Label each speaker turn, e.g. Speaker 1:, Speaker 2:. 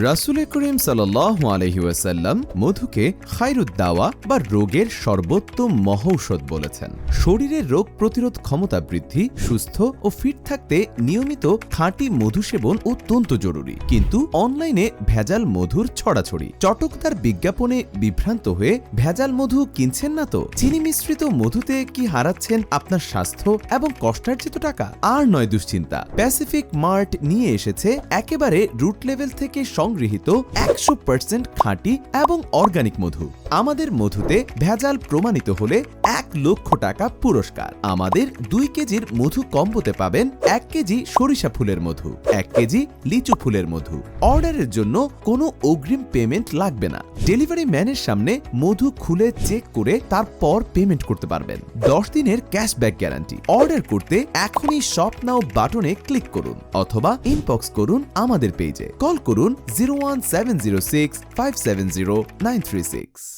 Speaker 1: রাসূল করিম সাল্লাল্লাহু আলাইহি ওয়াসাল্লাম মধুকে খায়রুদ দাওয়া বা রোগের সর্বোত্তম মহৌষধ বলেছেন। শরীরের রোগ প্রতিরোধ ক্ষমতা বৃদ্ধি, সুস্থ ও ফিট থাকতে নিয়মিত খাঁটি মধু সেবন অত্যন্ত জরুরি। কিন্তু অনলাইনে ভেজাল মধুর ছড়াছড়ি, চটকদার বিজ্ঞাপনে বিভ্রান্ত হয়ে ভেজাল মধু কিনছেন না তো? চিনি মিশ্রিত মধুতে কি হারাচ্ছেন আপনার স্বাস্থ্য এবং কষ্টার্জিত টাকা? আর নয় দুশ্চিন্তা, প্যাসিফিক মার্ট নিয়ে এসেছে একেবারে রুট লেভেল থেকে সংগৃহীত 100% খাঁটি এবং অর্গানিক মধু। আমাদের মধুতে ভেজাল প্রমাণিত হলে 1 লক্ষ টাকা পুরস্কার। আমাদের 2 কেজির মধু কম্বোতে পাবেন 1 কেজি সরিষা ফুলের মধু, 1 কেজি লিচু ফুলের মধু। অর্ডারের জন্য কোনো অগ্রিম পেমেন্ট লাগবে না। ডেলিভারি ম্যানের সামনে মধু খুলে চেক করে তারপর পেমেন্ট করতে পারবেন। 10 দিনের ক্যাশব্যাক গ্যারান্টি। অর্ডার করতে এখনই শপ নাও বাটনে ক্লিক করুন অথবা ইনবক্স করুন আমাদের পেজে। কল করুন 01706 570 936।